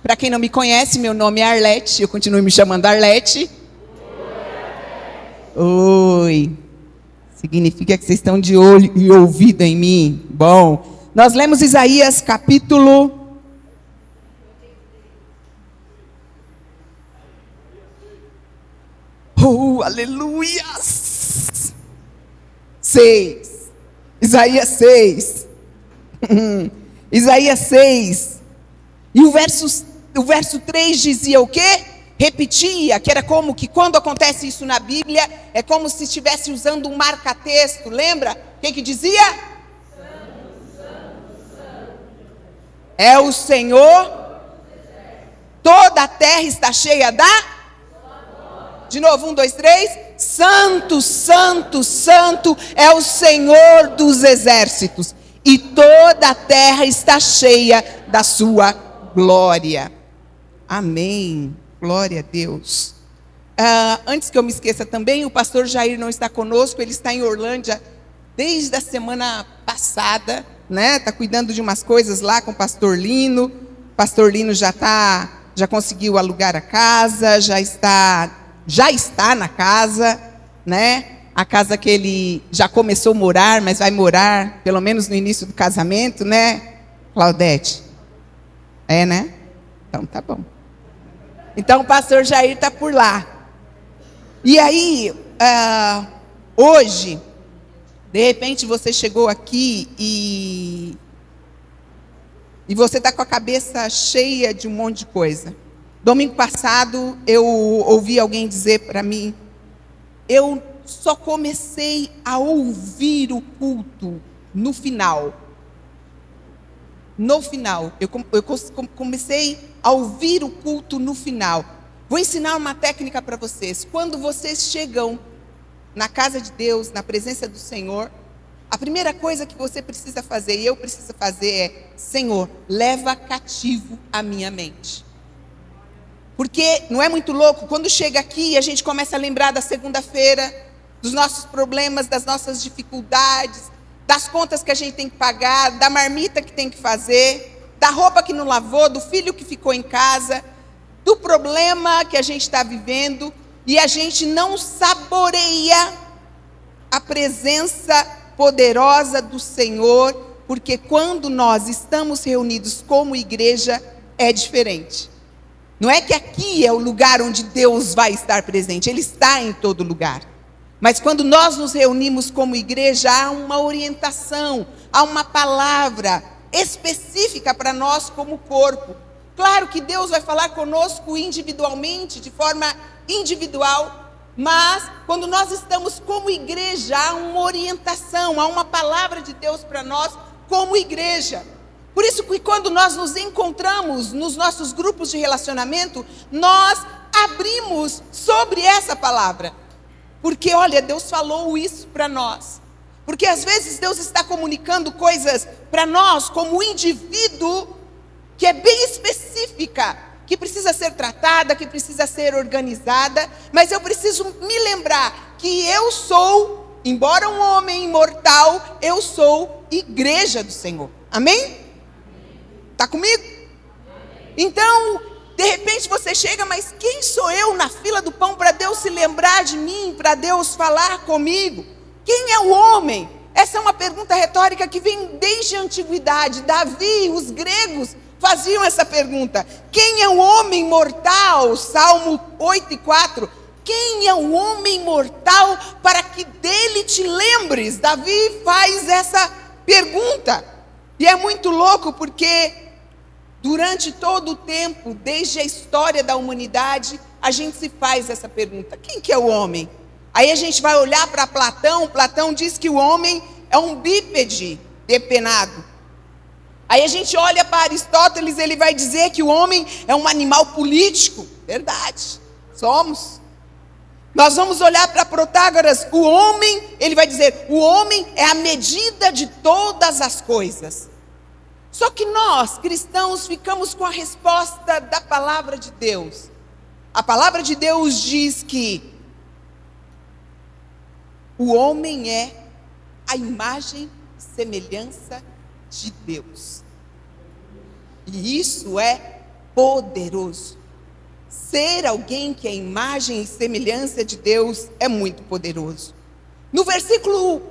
Para quem não me conhece, meu nome é Arlete, eu continuo me chamando Arlete. Oi. Significa que vocês estão de olho e ouvido em mim. Bom, nós lemos Isaías capítulo... aleluia! 6. Isaías 6. Isaías 6. E o verso 3 dizia o quê? Repetia, que era como que quando acontece isso na Bíblia, é como se estivesse usando um marca-texto, lembra? Quem que dizia? É o Senhor, toda a terra está cheia da... De novo, 1, 2, 3. Santo, santo, santo é o Senhor dos exércitos, e toda a terra está cheia da sua glória. Amém. Glória a Deus. Antes que eu me esqueça também, o pastor Jair não está conosco, ele está em Orlândia desde a semana passada, né? Está cuidando de umas coisas lá com o pastor Lino. O pastor Lino já conseguiu alugar a casa, já está na casa, né? A casa que ele já começou a morar, mas vai morar pelo menos no início do casamento, né, Claudete? É, né? Então tá bom. Então o pastor Jair está por lá. E aí, hoje, de repente você chegou aqui e você está com a cabeça cheia de um monte de coisa. Domingo passado eu ouvi alguém dizer para mim, eu só comecei a ouvir o culto no final. No final, eu comecei a ouvir o culto no final. Vou ensinar uma técnica para vocês. Quando vocês chegam na casa de Deus, na presença do Senhor, a primeira coisa que você precisa fazer, e eu preciso fazer, é: Senhor, leva cativo a minha mente. Porque não é muito louco? Quando chega aqui, a gente começa a lembrar da segunda-feira, dos nossos problemas, das nossas dificuldades, das contas que a gente tem que pagar, da marmita que tem que fazer, da roupa que não lavou, do filho que ficou em casa, do problema que a gente está vivendo, e a gente não saboreia a presença poderosa do Senhor, porque quando nós estamos reunidos como igreja, é diferente. Não é que aqui é o lugar onde Deus vai estar presente, Ele está em todo lugar. Mas quando nós nos reunimos como igreja, há uma orientação, há uma palavra específica para nós como corpo. Claro que Deus vai falar conosco individualmente, de forma individual, mas quando nós estamos como igreja, há uma orientação, há uma palavra de Deus para nós como igreja. Por isso que quando nós nos encontramos nos nossos grupos de relacionamento, nós abrimos sobre essa palavra. Porque, olha, Deus falou isso para nós. Porque às vezes Deus está comunicando coisas para nós como indivíduo, que é bem específica, que precisa ser tratada, que precisa ser organizada. Mas eu preciso me lembrar que eu sou, embora um homem imortal, eu sou igreja do Senhor. Amém? Está comigo? Então, de repente você chega, mas quem sou eu na fila do pão para Deus se lembrar de mim, para Deus falar comigo? Quem é o homem? Essa é uma pergunta retórica que vem desde a antiguidade. Davi, os gregos faziam essa pergunta. Quem é o homem mortal? Salmo 8:4. Quem é o homem mortal para que dele te lembres? Davi faz essa pergunta. E é muito louco porque durante todo o tempo, desde a história da humanidade, a gente se faz essa pergunta: quem que é o homem? Aí a gente vai olhar para Platão. Platão diz que o homem é um bípede depenado. Aí a gente olha para Aristóteles, ele vai dizer que o homem é um animal político. Verdade, somos. Nós vamos olhar para Protágoras, o homem, ele vai dizer, o homem é a medida de todas as coisas. Só que nós, cristãos, ficamos com a resposta da palavra de Deus. A palavra de Deus diz que o homem é a imagem e semelhança de Deus. E isso é poderoso. Ser alguém que é imagem e semelhança de Deus é muito poderoso. No versículo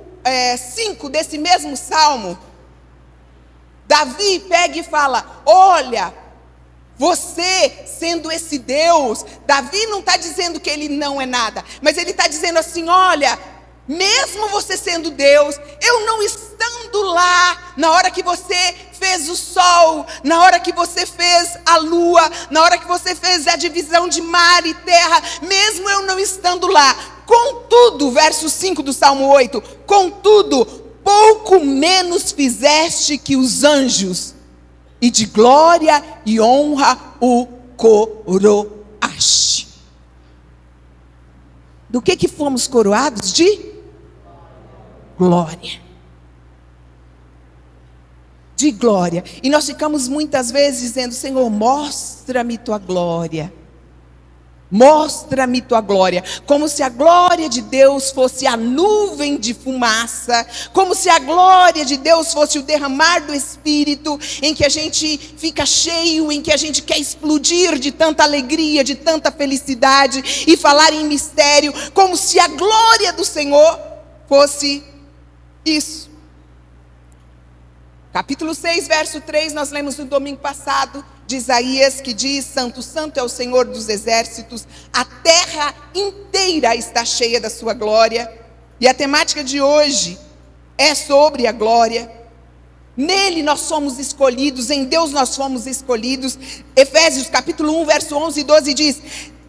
5 desse mesmo salmo, Davi pega e fala: olha, você sendo esse Deus, Davi não está dizendo que ele não é nada, mas ele está dizendo assim: olha, mesmo você sendo Deus, eu não estando lá, na hora que você fez o sol, na hora que você fez a lua, na hora que você fez a divisão de mar e terra, mesmo eu não estando lá, contudo, verso 5 do Salmo 8, contudo, pouco menos fizeste que os anjos, e de glória e honra o coroaste. Do que fomos coroados? De glória. De glória. E nós ficamos muitas vezes dizendo: Senhor, mostra-me tua glória. Mostra-me tua glória. Como se a glória de Deus fosse a nuvem de fumaça. Como se a glória de Deus fosse o derramar do Espírito, em que a gente fica cheio, em que a gente quer explodir de tanta alegria, de tanta felicidade e falar em mistério. Como se a glória do Senhor fosse isso. Capítulo 6, verso 3, nós lemos no domingo passado, de Isaías, que diz: Santo, Santo é o Senhor dos exércitos, a terra inteira está cheia da sua glória. E a temática de hoje é sobre a glória. Nele nós somos escolhidos, em Deus nós fomos escolhidos. Efésios capítulo 1, verso 11 e 12 diz: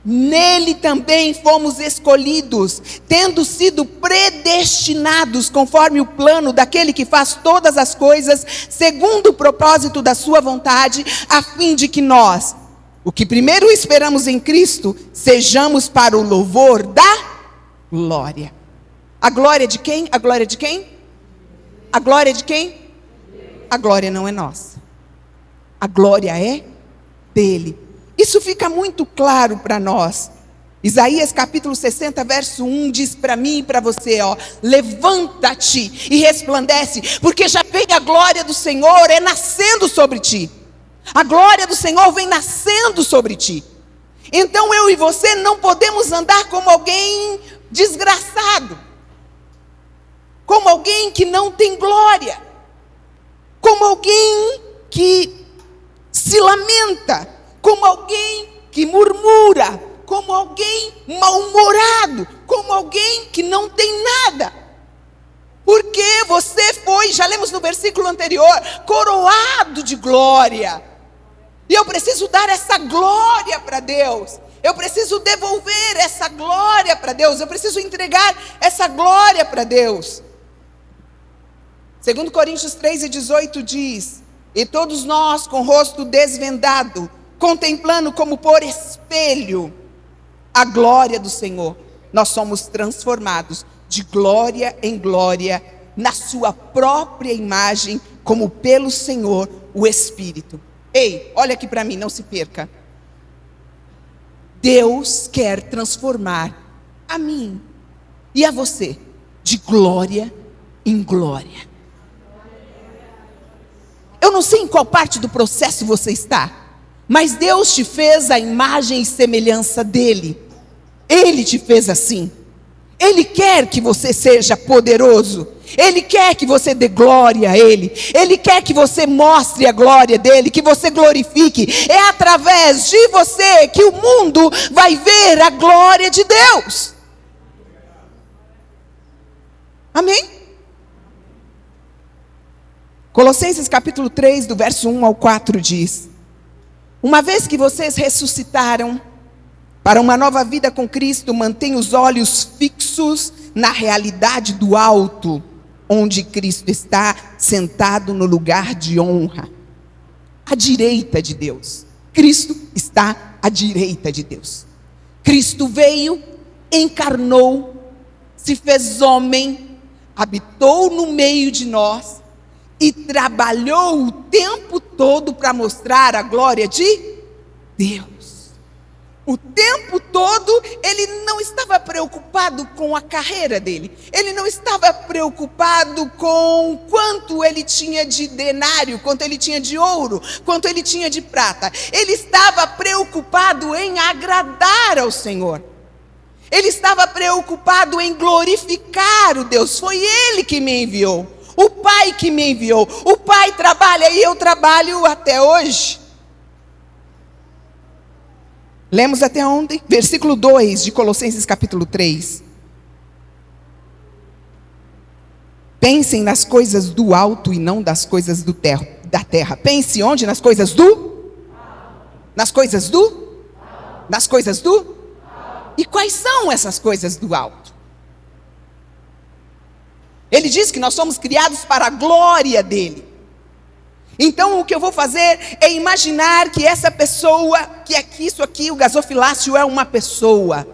nele também fomos escolhidos, tendo sido predestinados conforme o plano daquele que faz todas as coisas, segundo o propósito da sua vontade, a fim de que nós, o que primeiro esperamos em Cristo, sejamos para o louvor da glória. A glória de quem? A glória de quem? A glória de quem? A glória não é nossa. A glória é dele. Isso fica muito claro para nós. Isaías capítulo 60, verso 1 diz para mim e para você, levanta-te e resplandece, porque já vem a glória do Senhor, nascendo sobre ti. A glória do Senhor vem nascendo sobre ti. Então eu e você não podemos andar como alguém desgraçado, como alguém que não tem glória, como alguém que se lamenta, como alguém que murmura, como alguém mal-humorado, como alguém que não tem nada. Porque você foi, já lemos no versículo anterior, coroado de glória. E eu preciso dar essa glória para Deus. Eu preciso devolver essa glória para Deus. Eu preciso entregar essa glória para Deus. 2 Coríntios 3:18 diz: e todos nós com o rosto desvendado, contemplando como por espelho a glória do Senhor, nós somos transformados de glória em glória, na sua própria imagem, como pelo Senhor, o Espírito. Ei, olha aqui para mim, não se perca. Deus quer transformar a mim e a você de glória em glória. Eu não sei em qual parte do processo você está, mas Deus te fez a imagem e semelhança dele. Ele te fez assim. Ele quer que você seja poderoso. Ele quer que você dê glória a Ele. Ele quer que você mostre a glória dEle, que você glorifique. É através de você que o mundo vai ver a glória de Deus. Amém? Colossenses capítulo 3, do verso 1 ao 4 diz: uma vez que vocês ressuscitaram para uma nova vida com Cristo, mantenham os olhos fixos na realidade do alto, onde Cristo está sentado no lugar de honra, à direita de Deus. Cristo está à direita de Deus. Cristo veio, encarnou, se fez homem, habitou no meio de nós e trabalhou o tempo todo para mostrar a glória de Deus. O tempo todo ele não estava preocupado com a carreira dele. Ele não estava preocupado com quanto ele tinha de denário, quanto ele tinha de ouro, quanto ele tinha de prata. Ele estava preocupado em agradar ao Senhor. Ele estava preocupado em glorificar o Deus. Foi Ele que me enviou. O Pai que me enviou. O Pai trabalha e eu trabalho até hoje. Lemos até onde? Versículo 2 de Colossenses capítulo 3. Pensem nas coisas do alto e não das coisas da terra. Pense onde? Nas coisas do? Nas coisas do? Nas coisas do? E quais são essas coisas do alto? Ele diz que nós somos criados para a glória dele. Então o que eu vou fazer é imaginar que essa pessoa, que isso aqui, o gasofilácio é uma pessoa.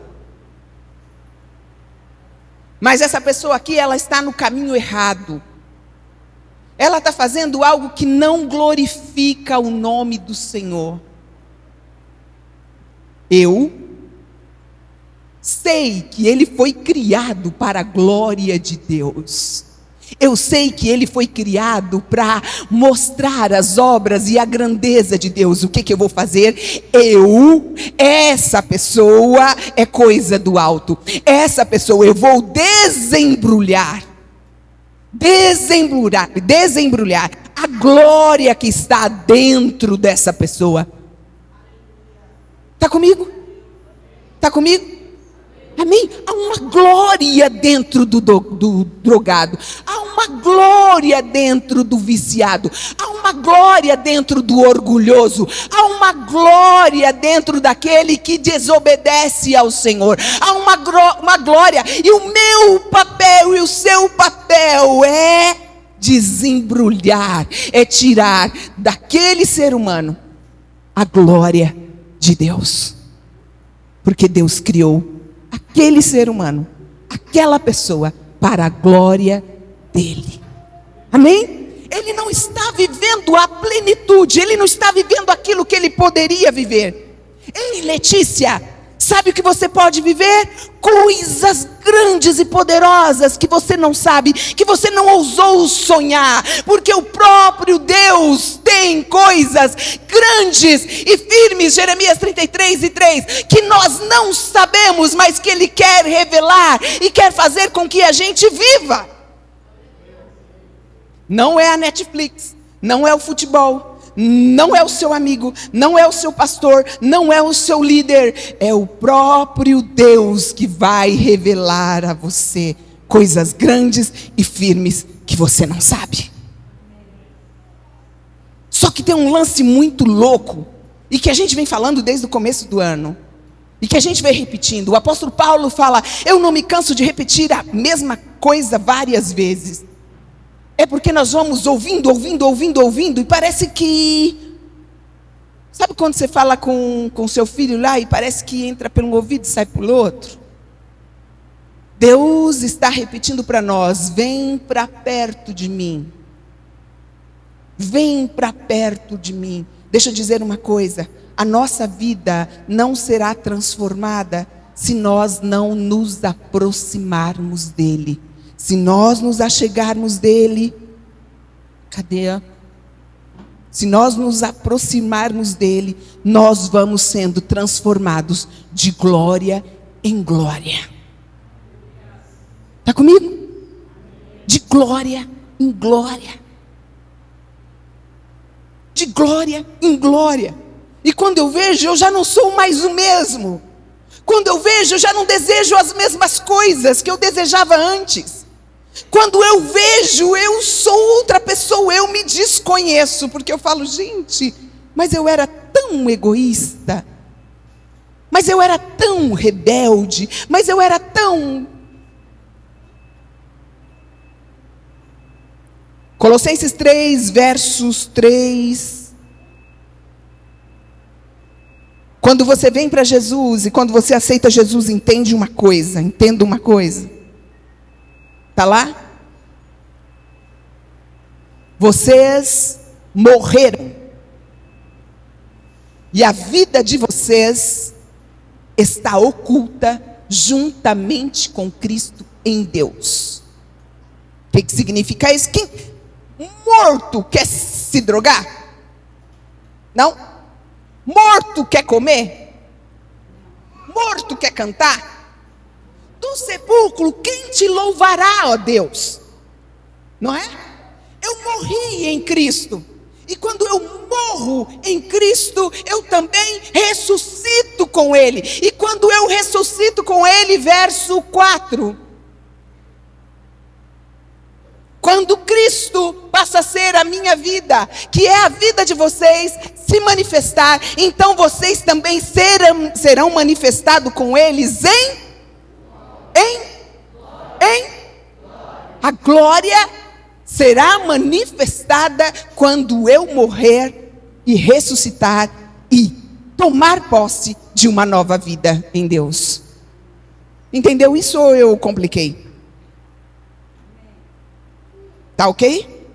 Mas essa pessoa aqui, ela está no caminho errado. Ela está fazendo algo que não glorifica o nome do Senhor. Eu sei que ele foi criado para a glória de Deus. Eu sei que ele foi criado para mostrar as obras e a grandeza de Deus. O que eu vou fazer? Essa pessoa é coisa do alto. Essa pessoa eu vou desembrulhar a glória que está dentro dessa pessoa. Está comigo? Está comigo? Amém? Há uma glória dentro do drogado. Há uma glória dentro do viciado. Há uma glória dentro do orgulhoso. Há uma glória dentro daquele que desobedece ao Senhor. Há uma glória. E o meu papel e o seu papel é desembrulhar, é tirar daquele ser humano a glória de Deus. Porque Deus criou aquele ser humano, aquela pessoa, para a glória dele. Amém? Ele não está vivendo a plenitude, ele não está vivendo aquilo que ele poderia viver. Ei, Letícia, sabe o que você pode viver? Coisas grandes e poderosas que você não sabe, que você não ousou sonhar, porque o próprio Deus tem coisas grandes e firmes, Jeremias 33:3, que nós não sabemos, mas que Ele quer revelar e quer fazer com que a gente viva. Não é a Netflix, não é o futebol, não é o seu amigo, não é o seu pastor, não é o seu líder, é o próprio Deus que vai revelar a você coisas grandes e firmes que você não sabe. Só que tem um lance muito louco, e que a gente vem falando desde o começo do ano, e que a gente vem repetindo. O apóstolo Paulo fala: eu não me canso de repetir a mesma coisa várias vezes. É porque nós vamos ouvindo, e parece que... Sabe quando você fala com seu filho lá e parece que entra por um ouvido e sai pelo outro? Deus está repetindo para nós: vem para perto de mim. Vem para perto de mim. Deixa eu dizer uma coisa: a nossa vida não será transformada se nós não nos aproximarmos dele. Se nós nos achegarmos dele, cadê? Se nós nos aproximarmos dele, nós vamos sendo transformados de glória em glória. Está comigo? De glória em glória. De glória em glória. E quando eu vejo, eu já não sou mais o mesmo. Quando eu vejo, eu já não desejo as mesmas coisas que eu desejava antes. Quando eu vejo, eu sou outra pessoa, eu me desconheço, porque eu falo: gente, mas eu era tão egoísta, mas eu era tão rebelde, mas eu era tão... Colossenses 3, versos 3. Quando você vem para Jesus e quando você aceita Jesus, entenda uma coisa. Está lá? Vocês morreram. E a vida de vocês está oculta juntamente com Cristo em Deus. O que significa isso? Quem morto quer se drogar? Não? Morto quer comer? Morto quer cantar? Do sepulcro, quem te louvará, ó Deus? Não é? Eu morri em Cristo. E quando eu morro em Cristo, eu também ressuscito com Ele. E quando eu ressuscito com Ele, verso 4. Quando Cristo passa a ser a minha vida, que é a vida de vocês, se manifestar, então vocês também serão manifestados com eles em a glória será manifestada quando eu morrer e ressuscitar e tomar posse de uma nova vida em Deus. Entendeu isso ou eu compliquei? Tá ok?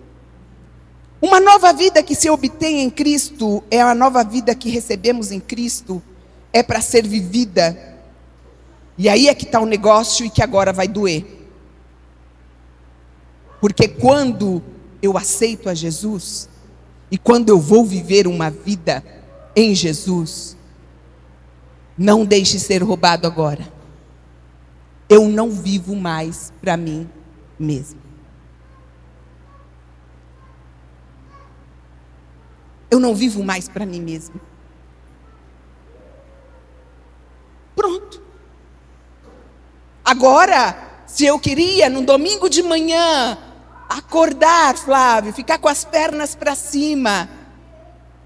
Uma nova vida que se obtém em Cristo é a nova vida que recebemos em Cristo, é para ser vivida. E aí é que está o negócio e que agora vai doer. Porque quando eu aceito a Jesus, e quando eu vou viver uma vida em Jesus, não deixe ser roubado agora. Eu não vivo mais para mim mesmo. Eu não vivo mais para mim mesmo. Pronto. Agora, se eu queria, no domingo de manhã, acordar, Flávio, ficar com as pernas para cima,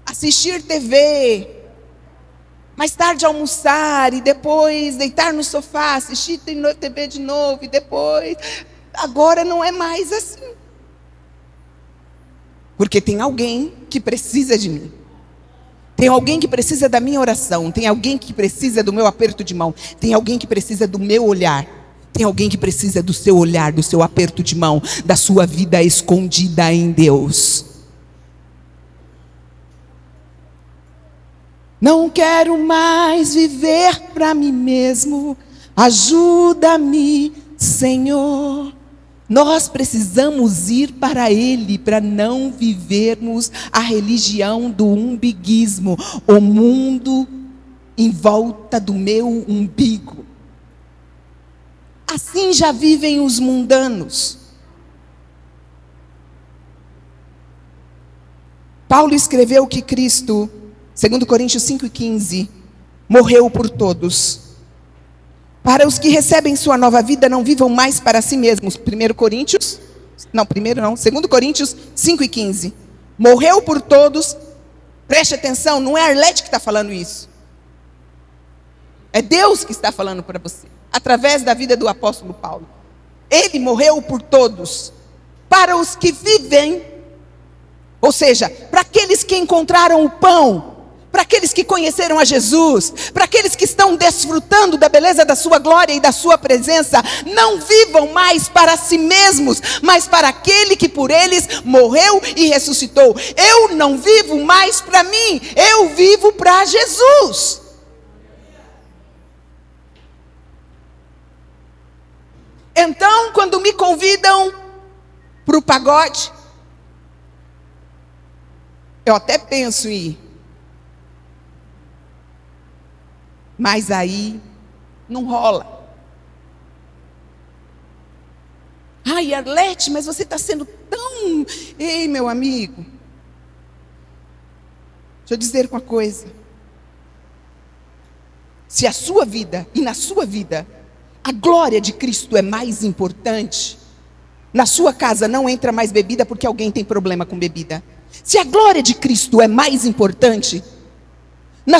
assistir TV, mais tarde almoçar e depois deitar no sofá, assistir TV de novo e depois... Agora não é mais assim. Porque tem alguém que precisa de mim. Tem alguém que precisa da minha oração. Tem alguém que precisa do meu aperto de mão. Tem alguém que precisa do meu olhar. Tem alguém que precisa do seu olhar, do seu aperto de mão, da sua vida escondida em Deus. Não quero mais viver para mim mesmo. Ajuda-me, Senhor. Nós precisamos ir para Ele para não vivermos a religião do umbiguismo, o mundo em volta do meu umbigo. Assim já vivem os mundanos. Paulo escreveu que Cristo, 2 Coríntios 5,15, morreu por todos. Para os que recebem sua nova vida, não vivam mais para si mesmos. 2 Coríntios 5,15. Morreu por todos. Preste atenção, não é a Arlete que está falando isso. É Deus que está falando para você, através da vida do apóstolo Paulo. Ele morreu por todos. Para os que vivem, ou seja, para aqueles que encontraram o pão, para aqueles que conheceram a Jesus, para aqueles que estão desfrutando da beleza da sua glória e da sua presença, não vivam mais para si mesmos, mas para aquele que por eles morreu e ressuscitou. Eu não vivo mais para mim, eu vivo para Jesus. Então, quando me convidam para o pagode, eu até penso em ir. Mas aí não rola. Ai, Arlete, mas você está sendo tão... Ei, meu amigo. Deixa eu dizer uma coisa. Se a sua vida e na sua vida a glória de Cristo é mais importante, na sua casa não entra mais bebida porque alguém tem problema com bebida. Se a glória de Cristo é mais importante, na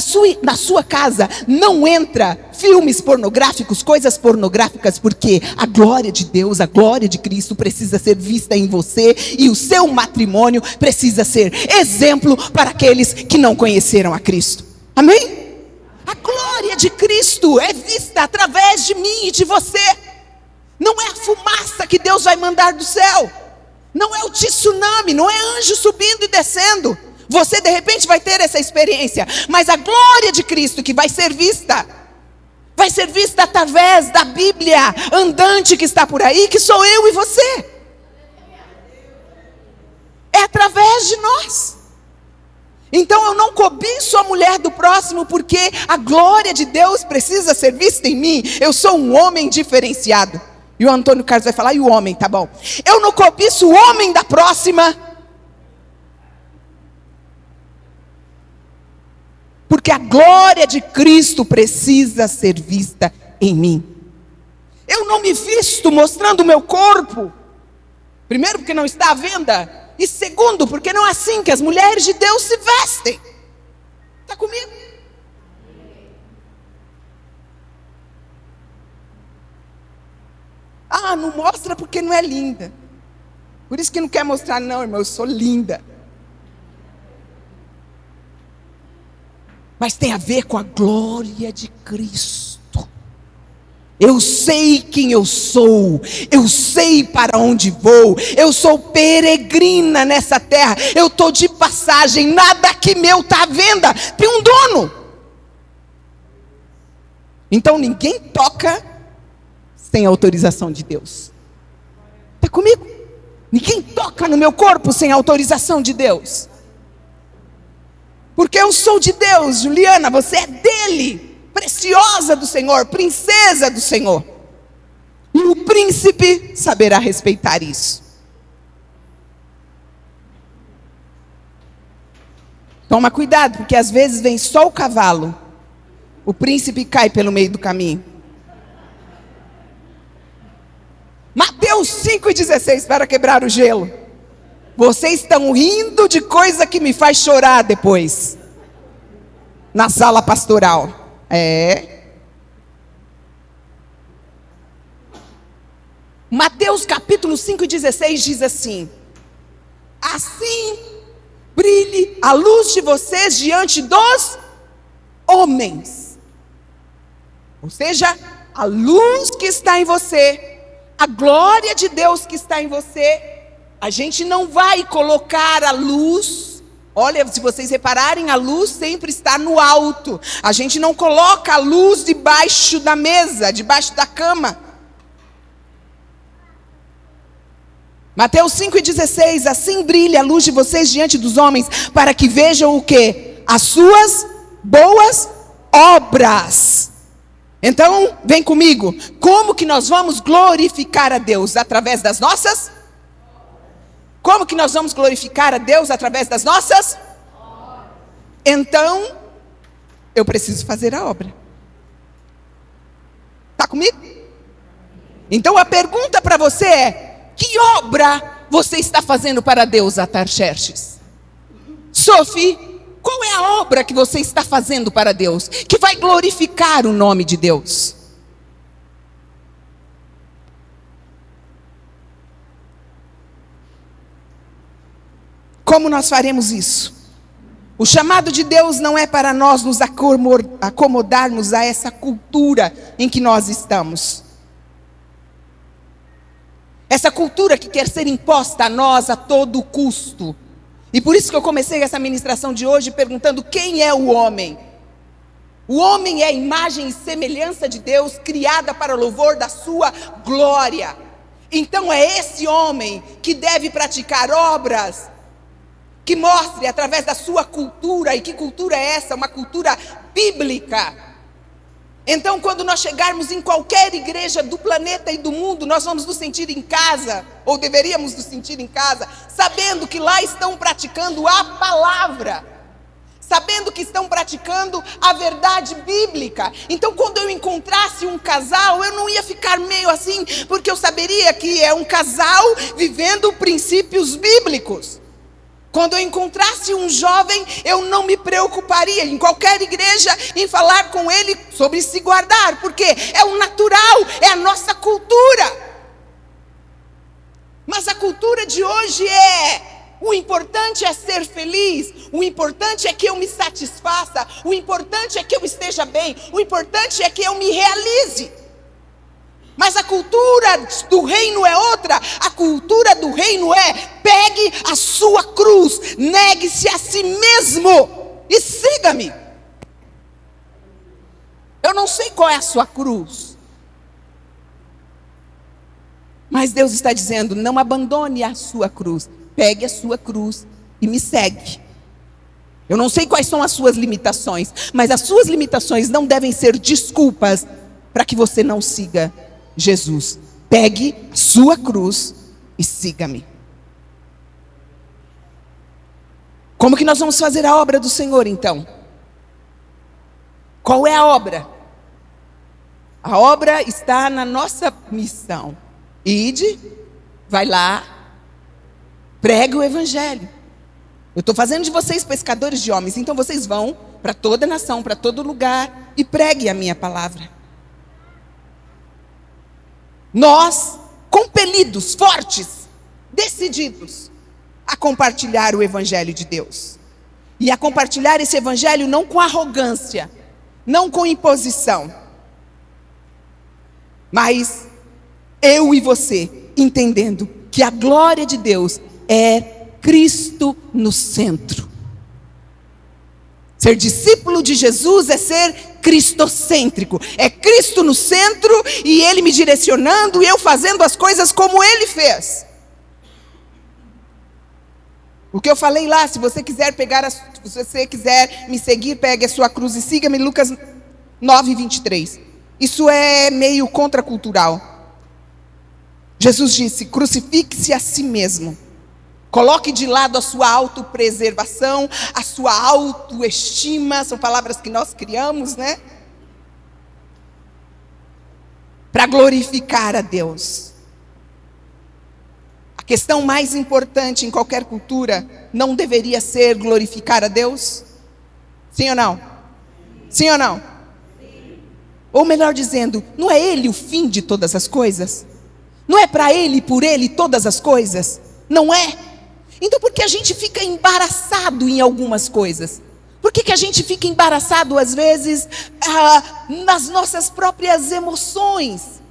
sua casa não entra filmes pornográficos, coisas pornográficas, porque a glória de Deus, a glória de Cristo precisa ser vista em você, e o seu matrimônio precisa ser exemplo para aqueles que não conheceram a Cristo. Amém? A glória de Cristo é vista através de mim e de você. Não é a fumaça que Deus vai mandar do céu, não é o tsunami, não é anjo subindo e descendo. Você de repente vai ter essa experiência, mas a glória de Cristo que vai ser vista Vai ser vista através da Bíblia andante que está por aí, que sou eu e você. É através de nós. Então eu não cobiço a mulher do próximo, porque a glória de Deus precisa ser vista em mim. Eu sou um homem diferenciado. E o Antônio Carlos vai falar, e o homem, tá bom. Eu não cobiço o homem da próxima, porque a glória de Cristo precisa ser vista em mim. Eu não me visto mostrando o meu corpo. Primeiro, porque não está à venda. E segundo, porque não é assim que as mulheres de Deus se vestem. Está comigo? Ah, não mostra porque não é linda. Por isso que não quer mostrar, não, irmão, eu sou linda. Mas tem a ver com a glória de Cristo. Eu sei quem eu sou, eu sei para onde vou, eu sou peregrina nessa terra, eu estou de passagem, nada que meu está à venda, tem um dono. Então ninguém toca sem autorização de Deus. Está comigo? Ninguém toca no meu corpo sem autorização de Deus. Porque eu sou de Deus, Juliana, você é dele. Preciosa do Senhor, princesa do Senhor. E o príncipe saberá respeitar isso. Toma cuidado, porque às vezes vem só o cavalo. O príncipe cai pelo meio do caminho. Mateus 5,16, para quebrar o gelo. Vocês estão rindo de coisa que me faz chorar depois. Na sala pastoral. Mateus capítulo 5,16 diz assim: assim brilhe a luz de vocês diante dos homens. Ou seja, a luz que está em você, a glória de Deus que está em você. A gente não vai colocar a luz. Olha, se vocês repararem, a luz sempre está no alto. A gente não coloca a luz debaixo da mesa, debaixo da cama. Mateus 5,16, assim brilha a luz de vocês diante dos homens, para que vejam o quê? As suas boas obras. Então, vem comigo. Como que nós vamos glorificar a Deus? Através das nossas? Como que nós vamos glorificar a Deus através das nossas? Então, eu preciso fazer a obra. Está comigo? Então a pergunta para você é: que obra você está fazendo para Deus, Atarxerxes? Sophie, qual é a obra que você está fazendo para Deus, que vai glorificar o nome de Deus? Como nós faremos isso? O chamado de Deus não é para nós nos acomodarmos a essa cultura em que nós estamos. Essa cultura que quer ser imposta a nós a todo custo. E por isso que eu comecei essa ministração de hoje perguntando: quem é o homem? O homem é a imagem e semelhança de Deus, criada para o louvor da sua glória. Então é esse homem que deve praticar obras que mostre através da sua cultura. E que cultura é essa? Uma cultura bíblica. Então, quando nós chegarmos em qualquer igreja do planeta e do mundo, nós vamos nos sentir em casa, ou deveríamos nos sentir em casa, sabendo que lá estão praticando a palavra, sabendo que estão praticando a verdade bíblica. Então, quando eu encontrasse um casal, eu não ia ficar meio assim, porque eu saberia que é um casal vivendo princípios bíblicos. Quando eu encontrasse um jovem, eu não me preocuparia em qualquer igreja em falar com ele sobre se guardar, porque é o natural, é a nossa cultura. Mas a cultura de hoje o importante é ser feliz, o importante é que eu me satisfaça, o importante é que eu esteja bem, o importante é que eu me realize. Mas a cultura do reino é outra. A cultura do reino é: pegue a sua cruz, negue-se a si mesmo e siga-me. Eu não sei qual é a sua cruz. Mas Deus está dizendo, não abandone a sua cruz. Pegue a sua cruz e me segue. Eu não sei quais são as suas limitações, mas as suas limitações não devem ser desculpas para que você não siga Jesus. Pegue a sua cruz e siga-me. Como que nós vamos fazer a obra do Senhor, então? Qual é a obra? A obra está na nossa missão. Ide, vai lá, pregue o evangelho. Eu estou fazendo de vocês pescadores de homens, então vocês vão para toda nação, para todo lugar e pregue a minha palavra. Nós, compelidos, fortes, decididos a compartilhar o evangelho de Deus. E a compartilhar esse evangelho não com arrogância, não com imposição, mas eu e você entendendo que a glória de Deus é Cristo no centro. Ser discípulo de Jesus é ser cristocêntrico. É Cristo no centro e Ele me direcionando e eu fazendo as coisas como Ele fez. O que eu falei lá, se você quiser se você quiser me seguir, pegue a sua cruz e siga-me, Lucas 9:23. Isso é meio contracultural. Jesus disse, crucifique-se a si mesmo. Coloque de lado a sua autopreservação, a sua autoestima, são palavras que nós criamos, né? Para glorificar a Deus. A questão mais importante em qualquer cultura não deveria ser glorificar a Deus? Sim ou não? Sim ou não? Ou melhor dizendo, não é Ele o fim de todas as coisas? Não é para Ele e por Ele todas as coisas? Não é? Então por que a gente fica embaraçado em algumas coisas? Por que a gente fica embaraçado às vezes nas nossas próprias emoções?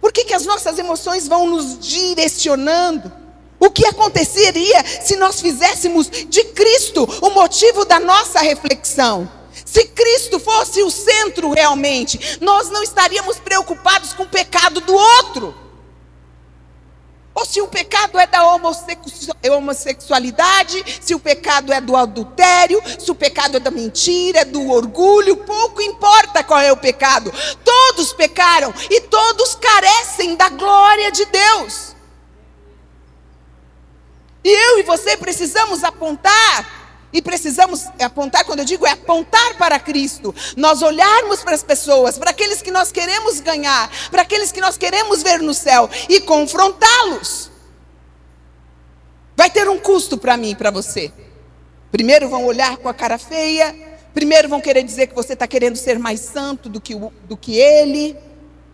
Por que as nossas emoções vão nos direcionando? O que aconteceria se nós fizéssemos de Cristo o motivo da nossa reflexão? Se Cristo fosse o centro realmente, nós não estaríamos preocupados com o pecado do outro. Ou se o pecado é da homossexualidade, se o pecado é do adultério, se o pecado é da mentira, é do orgulho, pouco importa qual é o pecado. Todos pecaram e todos carecem da glória de Deus. E eu e você precisamos apontar. E precisamos apontar, quando eu digo é apontar para Cristo. Nós olharmos para as pessoas, para aqueles que nós queremos ganhar, para aqueles que nós queremos ver no céu e confrontá-los. Vai ter um custo para mim e para você. Primeiro vão olhar com a cara feia. Primeiro vão querer dizer que você está querendo ser mais santo do que ele.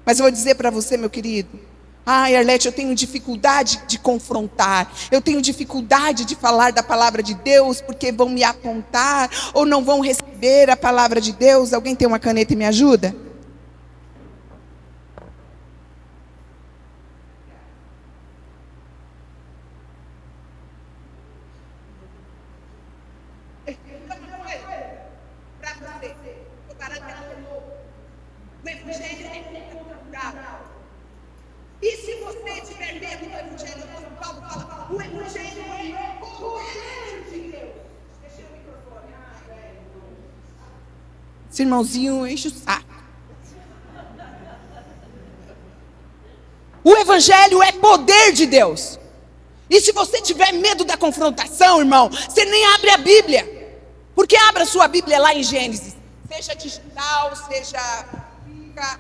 Mas eu vou dizer para você, meu querido. Arlete, eu tenho dificuldade de confrontar, eu tenho dificuldade de falar da palavra de Deus, porque vão me apontar, ou não vão receber a palavra de Deus. Alguém tem uma caneta e me ajuda? O evangelho é cultural. E se você tiver medo do evangelho, o Paulo fala, o evangelho é poder de Deus. Deixa o microfone. Esse irmãozinho enche o saco. O evangelho é poder de Deus. E se você tiver medo da confrontação, irmão, você nem abre a Bíblia. Porque abra sua Bíblia lá em Gênesis. Seja digital, seja física.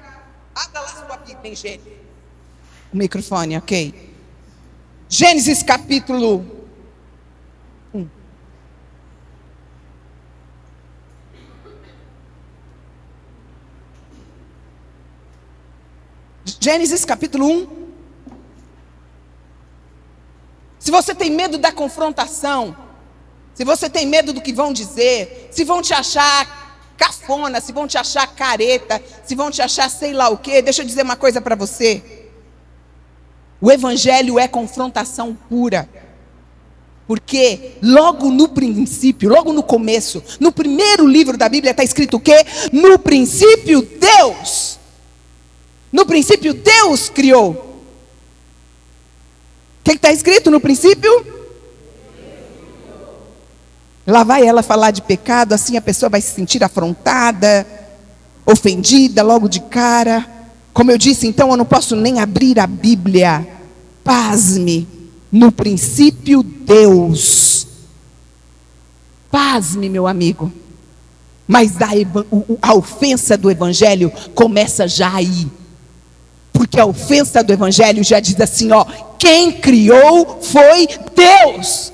Abra lá sua Bíblia em Gênesis. O microfone, ok. Gênesis capítulo 1. Gênesis capítulo 1. Se você tem medo da confrontação, se você tem medo do que vão dizer, se vão te achar cafona, se vão te achar careta, se vão te achar sei lá o quê, deixa eu dizer uma coisa para você. O evangelho é confrontação pura. Porque logo no princípio, logo no começo, no primeiro livro da Bíblia está escrito o quê? No princípio Deus. No princípio Deus criou. O que está escrito no princípio? Lá vai ela falar de pecado, assim a pessoa vai se sentir afrontada, ofendida logo de cara. Como eu disse, então eu não posso nem abrir a Bíblia. Pasme, no princípio Deus. Pasme, meu amigo. Mas a ofensa do Evangelho começa já aí. Porque a ofensa do Evangelho já diz assim, ó, quem criou foi Deus.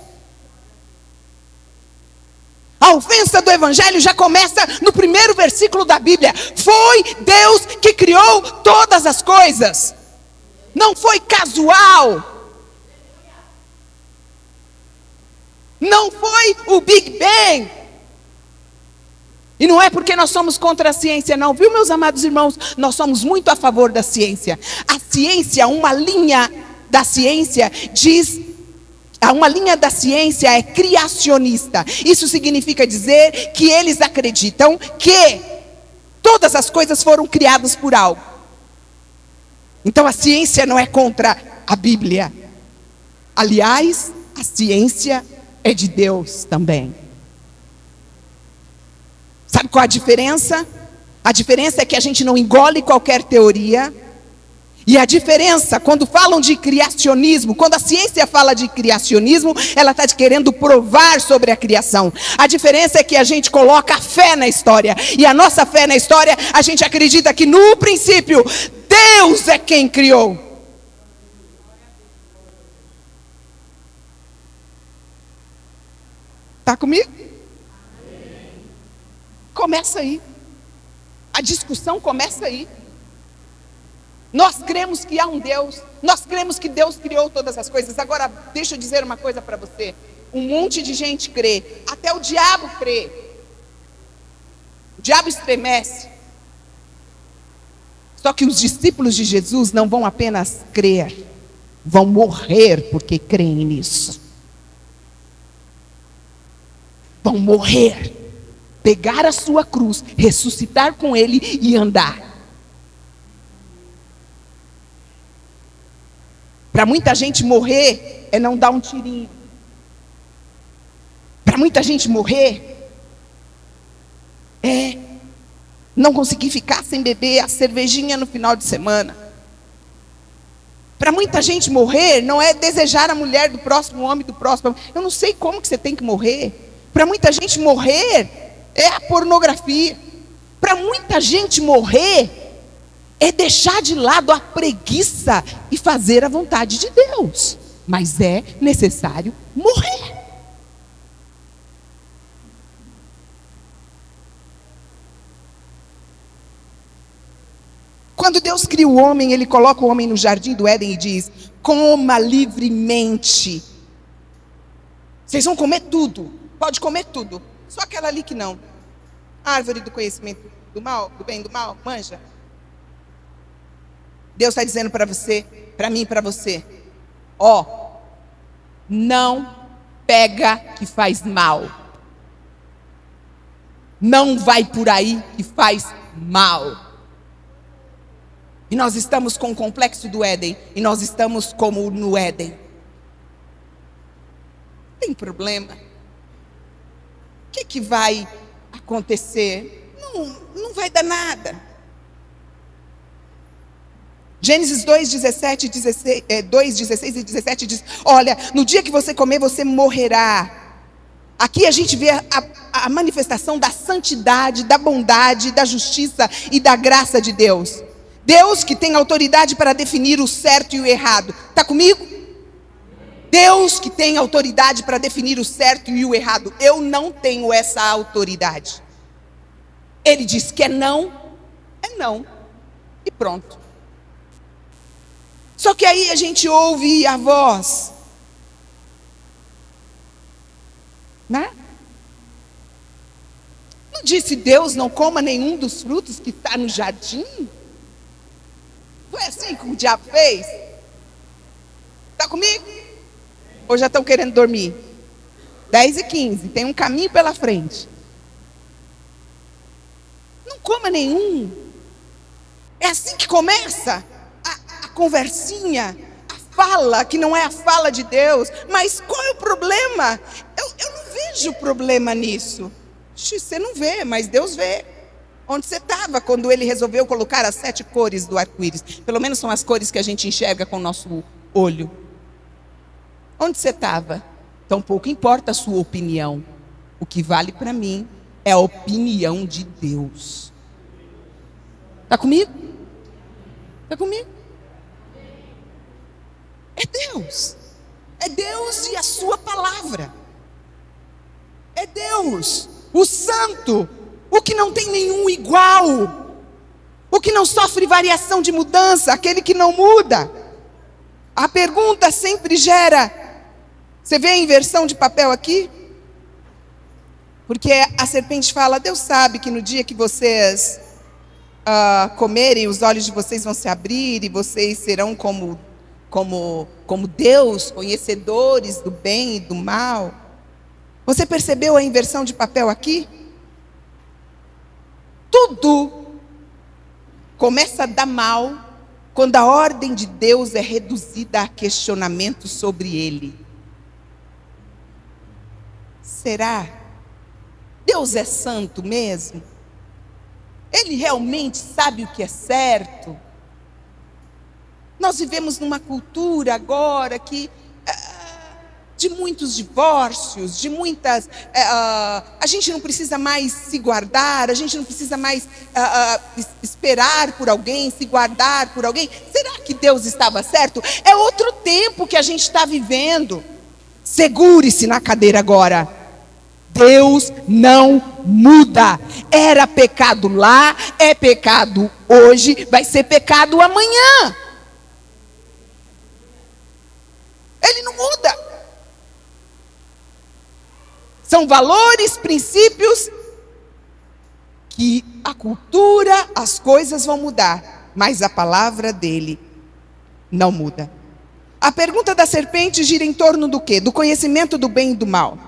A ofensa do Evangelho já começa no primeiro versículo da Bíblia. Foi Deus que criou todas as coisas. Não foi casual. Não foi o Big Bang. E não é porque nós somos contra a ciência, não, viu, meus amados irmãos? Nós somos muito a favor da ciência. A ciência, uma linha da ciência diz... Uma linha da ciência é criacionista. Isso significa dizer que eles acreditam que todas as coisas foram criadas por algo. Então a ciência não é contra a Bíblia. Aliás, a ciência é de Deus também. Sabe qual a diferença? A diferença é que a gente não engole qualquer teoria. E a diferença, quando falam de criacionismo, quando a ciência fala de criacionismo, ela está querendo provar sobre a criação. A diferença é que a gente coloca a fé na história. E a nossa fé na história, a gente acredita que no princípio, Deus é quem criou. Está comigo? Começa aí. A discussão começa aí. Nós cremos que há um Deus. Nós cremos que Deus criou todas as coisas. Agora, deixa eu dizer uma coisa para você. Um monte de gente crê. Até o diabo crê. O diabo estremece. Só que os discípulos de Jesus não vão apenas crer. Vão morrer porque creem nisso. Vão morrer. Pegar a sua cruz, ressuscitar com ele e andar. Para muita gente morrer é não dar um tirinho. Para muita gente morrer é não conseguir ficar sem beber a cervejinha no final de semana. Para muita gente morrer não é desejar a mulher do próximo, o homem do próximo. Eu não sei como que você tem que morrer. Para muita gente morrer é a pornografia. Para muita gente morrer é deixar de lado a preguiça e fazer a vontade de Deus. Mas é necessário morrer. Quando Deus cria o homem, Ele coloca o homem no jardim do Éden e diz: coma livremente. Vocês vão comer tudo. Pode comer tudo. Só aquela ali que não. A árvore do conhecimento do mal, do bem e do mal, manja. Deus está dizendo para você, para mim e para você, ó, não pega que faz mal. Não vai por aí que faz mal. E nós estamos com o complexo do Éden, e nós estamos como no Éden. Tem problema? O que vai acontecer? Não vai dar nada. Gênesis 2, 16 e 17 diz: olha, no dia que você comer, você morrerá. Aqui a gente vê a manifestação da santidade, da bondade, da justiça e da graça de Deus. Deus que tem autoridade para definir o certo e o errado. Está comigo? Deus que tem autoridade para definir o certo e o errado. Eu não tenho essa autoridade. Ele diz que é não. E pronto. Só que aí a gente ouve a voz, né? Não disse Deus, não coma nenhum dos frutos que está no jardim? Foi assim que o diabo fez? Está comigo? Ou já estão querendo dormir? 10h15, tem um caminho pela frente. Não coma nenhum. É assim que começa a conversinha, a fala, que não é a fala de Deus. Mas qual é o problema? Eu não vejo problema nisso. Você não vê, mas Deus vê. Onde você estava quando Ele resolveu colocar as 7 cores do arco-íris? Pelo menos são as cores que a gente enxerga com o nosso olho. Onde você estava? Então pouco importa a sua opinião. O que vale para mim é a opinião de Deus. Está comigo? Está comigo? É Deus. É Deus e a sua palavra. É Deus, o santo, o que não tem nenhum igual, o que não sofre variação de mudança, aquele que não muda. A pergunta sempre gera. Você vê a inversão de papel aqui? Porque a serpente fala: Deus sabe que no dia que vocês comerem, os olhos de vocês vão se abrir e vocês serão como Deus, conhecedores do bem e do mal. Você percebeu a inversão de papel aqui? Tudo começa a dar mal quando a ordem de Deus é reduzida a questionamento sobre ele. Será? Deus é santo mesmo? Ele realmente sabe o que é certo? Nós vivemos numa cultura agora de muitos divórcios, de muitas... a gente não precisa mais se guardar, a gente não precisa mais esperar por alguém, se guardar por alguém. Será que Deus estava certo? É outro tempo que a gente está vivendo. Segure-se na cadeira agora. Deus não muda. Era pecado lá, é pecado hoje, vai ser pecado amanhã. Ele não muda. São valores, princípios que a cultura, as coisas vão mudar, mas a palavra dele não muda. A pergunta da serpente gira em torno do quê? Do conhecimento do bem e do mal.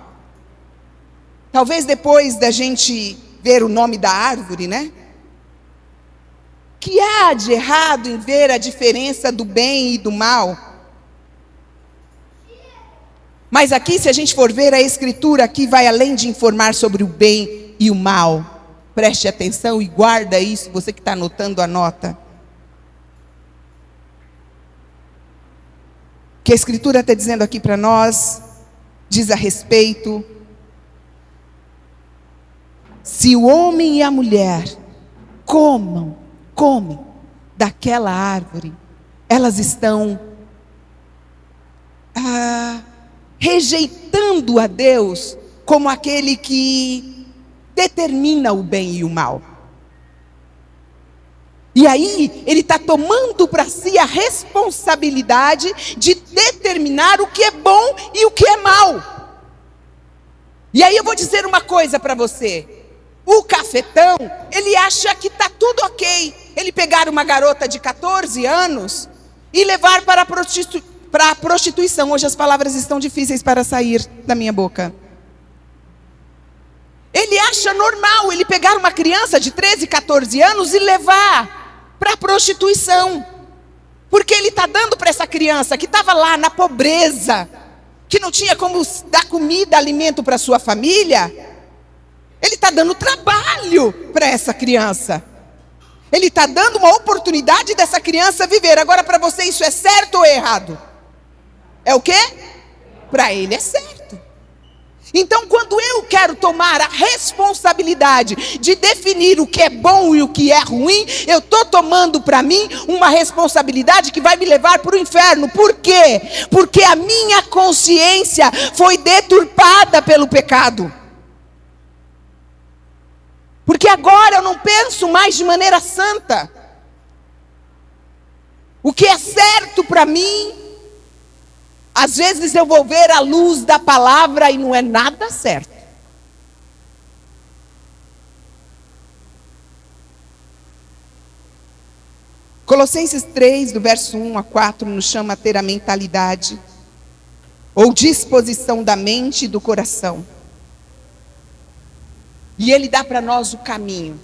Talvez depois da gente ver o nome da árvore, né? Que há de errado em ver a diferença do bem e do mal? Mas aqui, se a gente for ver, a escritura aqui vai além de informar sobre o bem e o mal. Preste atenção e guarda isso, você que está anotando, anota. O que a escritura está dizendo aqui para nós, diz a respeito: se o homem e a mulher comem daquela árvore, elas estão rejeitando a Deus como aquele que determina o bem e o mal. E aí, ele está tomando para si a responsabilidade de determinar o que é bom e o que é mal. E aí eu vou dizer uma coisa para você. O cafetão, ele acha que está tudo ok. Ele pegar uma garota de 14 anos e levar para a prostituição. Hoje as palavras estão difíceis para sair da minha boca. Ele acha normal ele pegar uma criança de 13, 14 anos e levar para a prostituição. Porque ele está dando para essa criança que estava lá na pobreza, que não tinha como dar comida, alimento para sua família. Ele está dando trabalho para essa criança. Ele está dando uma oportunidade dessa criança viver. Agora, para você, isso é certo ou é errado? É o quê? Para ele é certo. Então, quando eu quero tomar a responsabilidade de definir o que é bom e o que é ruim, eu estou tomando para mim uma responsabilidade que vai me levar para o inferno. Por quê? Porque a minha consciência foi deturpada pelo pecado. Porque agora eu não penso mais de maneira santa. O que é certo para mim, às vezes eu vou ver a luz da palavra e não é nada certo. Colossenses 3, do verso 1 a 4, nos chama a ter a mentalidade ou disposição da mente e do coração. E Ele dá para nós o caminho.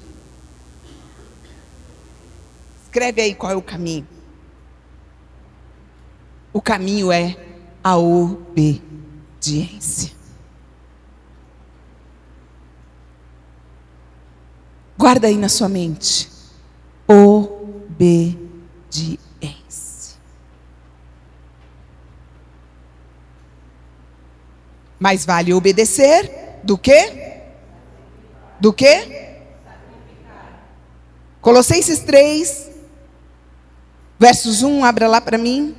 Escreve aí qual é o caminho. O caminho é a obediência. Guarda aí na sua mente. Obediência. Mais vale obedecer do que? Do que? Colossenses 3, versos 1, abra lá para mim.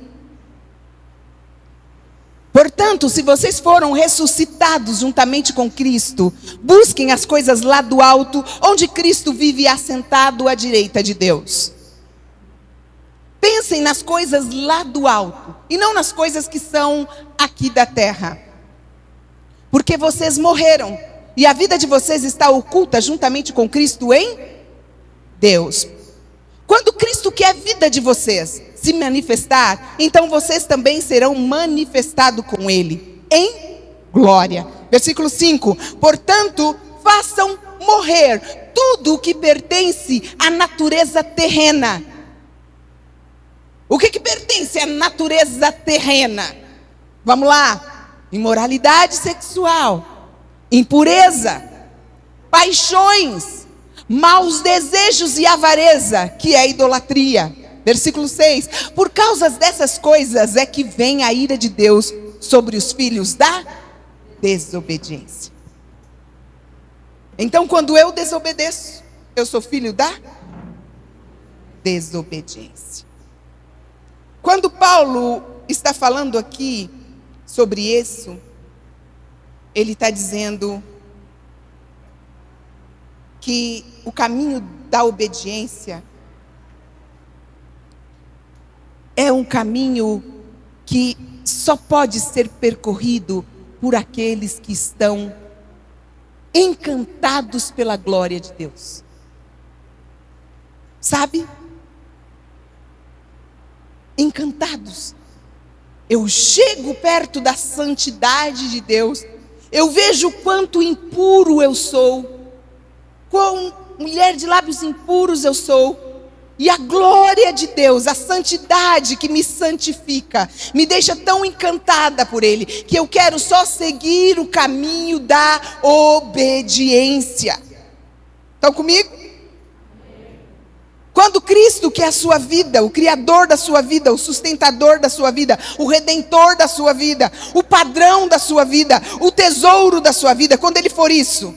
Portanto, se vocês foram ressuscitados juntamente com Cristo, busquem as coisas lá do alto, onde Cristo vive assentado à direita de Deus. Pensem nas coisas lá do alto, e não nas coisas que são aqui da terra. Porque vocês morreram, e a vida de vocês está oculta juntamente com Cristo em Deus. Quando Cristo, que é a vida de vocês, se manifestar, então vocês também serão manifestados com Ele, em glória. Versículo 5. Portanto, façam morrer tudo o que pertence à natureza terrena. O que pertence à natureza terrena? Vamos lá. Imoralidade sexual, impureza, paixões, maus desejos e avareza, que é idolatria. Versículo 6. Por causa dessas coisas é que vem a ira de Deus sobre os filhos da desobediência. Então, quando eu desobedeço, eu sou filho da desobediência. Quando Paulo está falando aqui sobre isso, ele está dizendo que o caminho da obediência é um caminho que só pode ser percorrido por aqueles que estão encantados pela glória de Deus. Sabe? Encantados. Eu chego perto da santidade de Deus, eu vejo o quanto impuro eu sou, quão mulher de lábios impuros eu sou, e a glória de Deus, a santidade que me santifica, me deixa tão encantada por Ele, que eu quero só seguir o caminho da obediência. Estão comigo? Quando Cristo, que é a sua vida, o Criador da sua vida, o sustentador da sua vida, o Redentor da sua vida, o padrão da sua vida, o tesouro da sua vida, quando Ele for isso,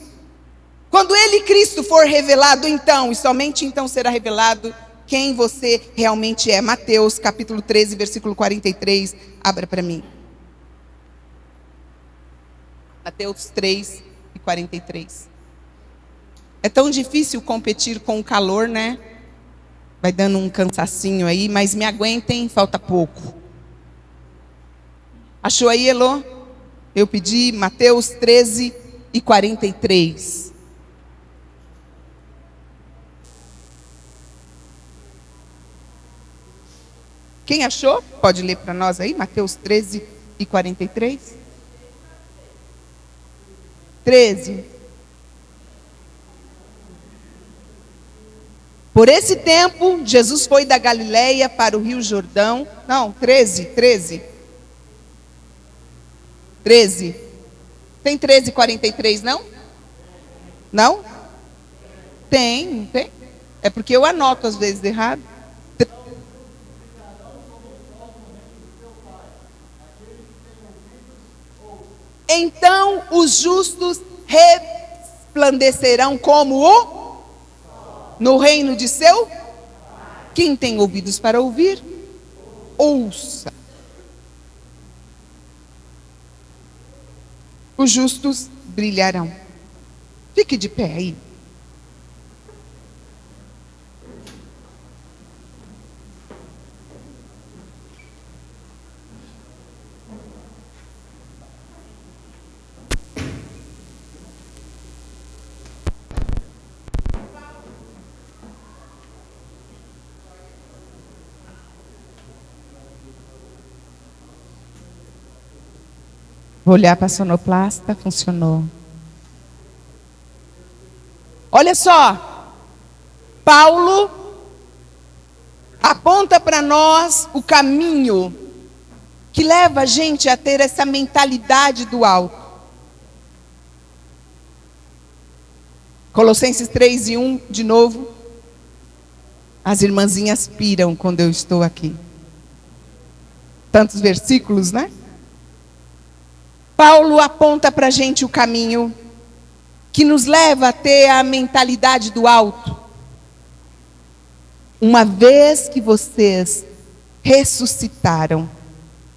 quando Ele, Cristo, for revelado, então, e somente então será revelado quem você realmente é. Mateus capítulo 13, versículo 43, abra para mim. Mateus 3 e 43. É tão difícil competir com o calor, né? Vai dando um cansacinho aí, mas me aguentem, falta pouco. Achou aí, Elô? Eu pedi Mateus 13 e 43. Quem achou? Pode ler para nós aí, Mateus 13 e 43. 13. Por esse tempo, Jesus foi da Galileia para o Rio Jordão. Não, 13. 13. Tem 13 e 43, não? Não? Tem. É porque eu anoto às vezes errado. Então os justos resplandecerão como o no reino de seu. Quem tem ouvidos para ouvir, ouça. Os justos brilharão. Fique de pé aí. Vou olhar para a sonoplasta, funcionou. Olha só, Paulo aponta para nós o caminho que leva a gente a ter essa mentalidade do alto. Colossenses 3:1, de novo. As irmãzinhas piram quando eu estou aqui. Tantos versículos, né? Paulo aponta para a gente o caminho que nos leva a ter a mentalidade do alto. Uma vez que vocês ressuscitaram,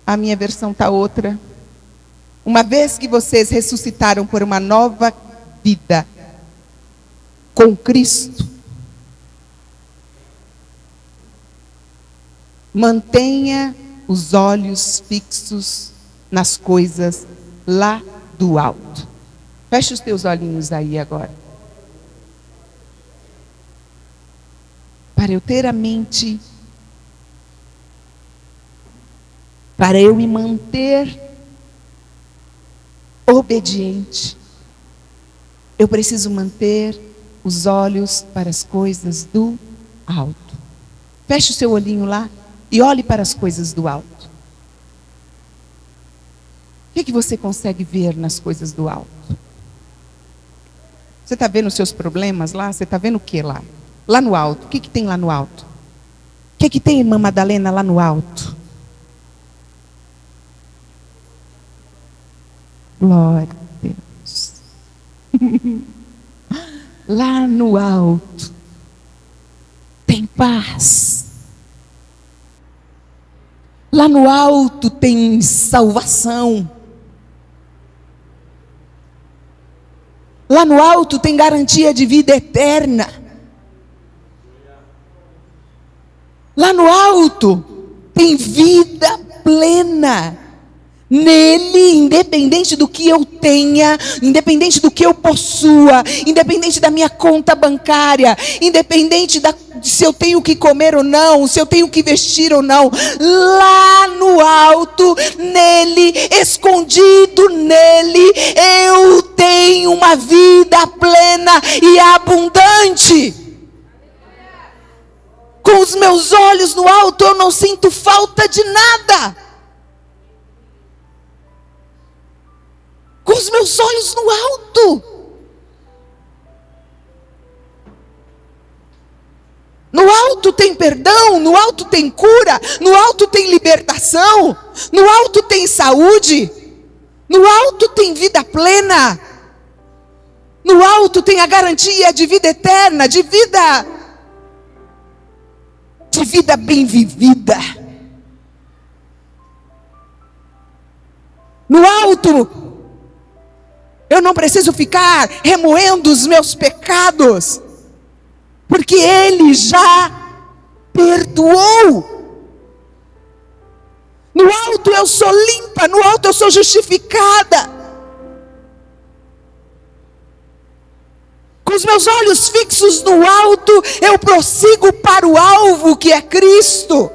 a minha versão está outra. Uma vez que vocês ressuscitaram por uma nova vida com Cristo, mantenha os olhos fixos nas coisas lá do alto. Feche os teus olhinhos aí agora. Para eu ter a mente, para eu me manter obediente, eu preciso manter os olhos para as coisas do alto. Feche o seu olhinho lá e olhe para as coisas do alto. O que você consegue ver nas coisas do alto? Você está vendo os seus problemas lá? Você está vendo o que lá? Lá no alto. O que tem lá no alto? O que tem, irmã Madalena, lá no alto? Glória a Deus. Lá no alto tem paz. Lá no alto tem salvação. Lá no alto tem garantia de vida eterna. Lá no alto tem vida plena. Nele, independente do que eu tenha, independente do que eu possua, independente da minha conta bancária, independente se eu tenho o que comer ou não, se eu tenho o que vestir ou não, lá no alto, nele, escondido nele, eu tenho uma vida plena e abundante. Com os meus olhos no alto, eu não sinto falta de nada. Com os meus olhos no alto. No alto tem perdão, no alto tem cura, no alto tem libertação, no alto tem saúde, no alto tem vida plena, no alto tem a garantia de vida eterna, de vida bem vivida. No alto eu não preciso ficar remoendo os meus pecados, porque Ele já perdoou. No alto eu sou limpa, no alto eu sou justificada. Com os meus olhos fixos no alto, eu prossigo para o alvo que é Cristo,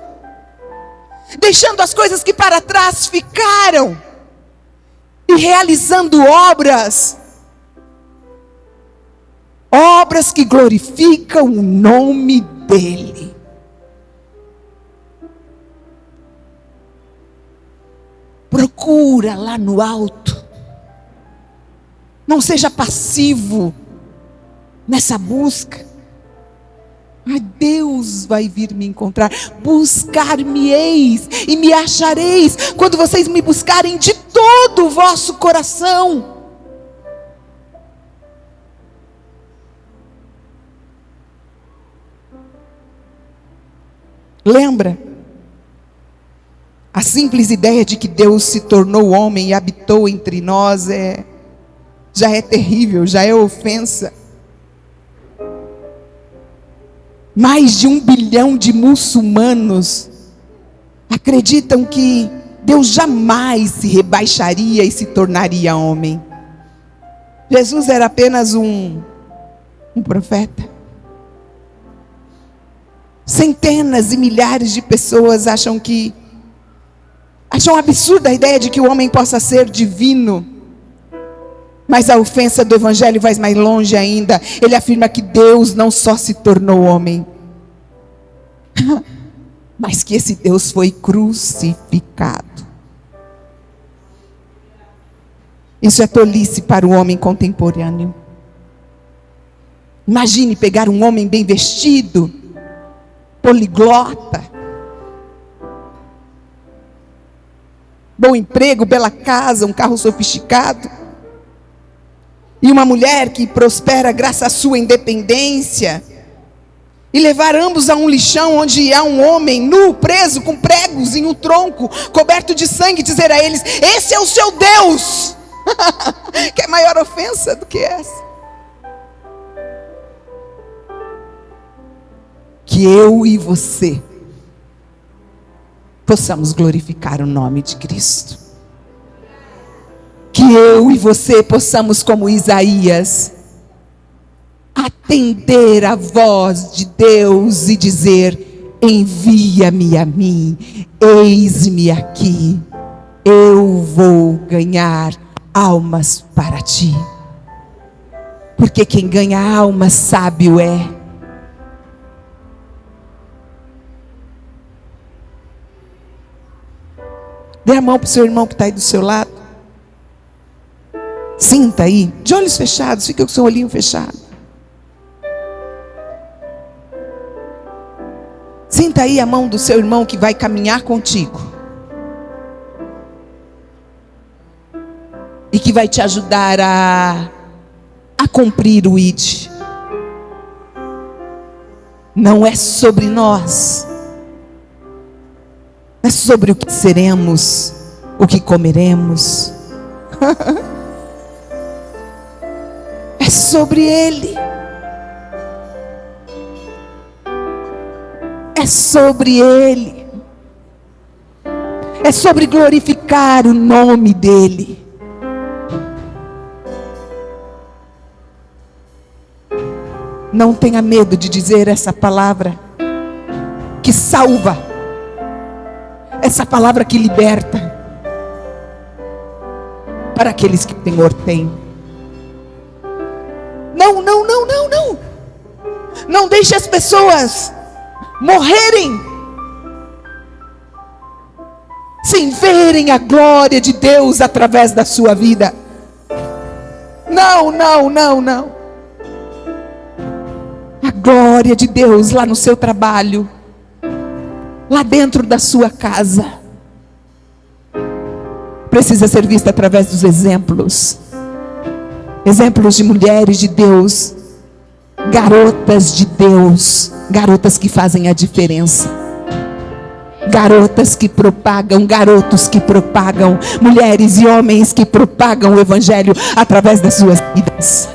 deixando as coisas que para trás ficaram, e realizando obras que glorificam o nome dEle. Procura lá no alto. Não seja passivo nessa busca. Ai, Deus vai vir me encontrar. Buscar-me-eis e me achareis, quando vocês me buscarem de todo o vosso coração. Lembra? A simples ideia de que Deus se tornou homem e habitou entre nós já é terrível, já é ofensa. Mais de 1 bilhão de muçulmanos acreditam que Deus jamais se rebaixaria e se tornaria homem. Jesus era apenas um profeta. Centenas e milhares de pessoas acham Acham absurda a ideia de que o homem possa ser divino. Mas a ofensa do evangelho vai mais longe ainda. Ele afirma que Deus não só se tornou homem, mas que esse Deus foi crucificado. Isso é tolice para o homem contemporâneo. Imagine pegar um homem bem vestido, poliglota, bom emprego, bela casa, um carro sofisticado, e uma mulher que prospera graças à sua independência, e levar ambos a um lixão onde há um homem nu, preso com pregos em um tronco, coberto de sangue, e dizer a eles: esse é o seu Deus. Que é maior ofensa do que essa? Que eu e você possamos glorificar o nome de Cristo. Que eu e você possamos, como Isaías, atender a voz de Deus e dizer: envia-me a mim, eis-me aqui, eu vou ganhar almas para ti. Porque quem ganha almas sábio é. Dê a mão para o seu irmão que está aí do seu lado. Sinta aí, de olhos fechados, fica com o seu olhinho fechado. Sinta aí a mão do seu irmão que vai caminhar contigo. E que vai te ajudar a cumprir o ID. Não é sobre nós. Não é sobre o que seremos, o que comeremos. É sobre Ele. É sobre Ele. É sobre glorificar o nome dEle. Não tenha medo de dizer essa palavra que salva, essa palavra que liberta, para aqueles que o Senhor tem. Não, não, não, não, não. Não deixe as pessoas morrerem sem verem a glória de Deus através da sua vida. Não, não, não, não. A glória de Deus lá no seu trabalho, lá dentro da sua casa, precisa ser vista através dos exemplos. Exemplos de mulheres de Deus, garotas de Deus, garotas que fazem a diferença, garotas que propagam, garotos que propagam, mulheres e homens que propagam o Evangelho através das suas vidas.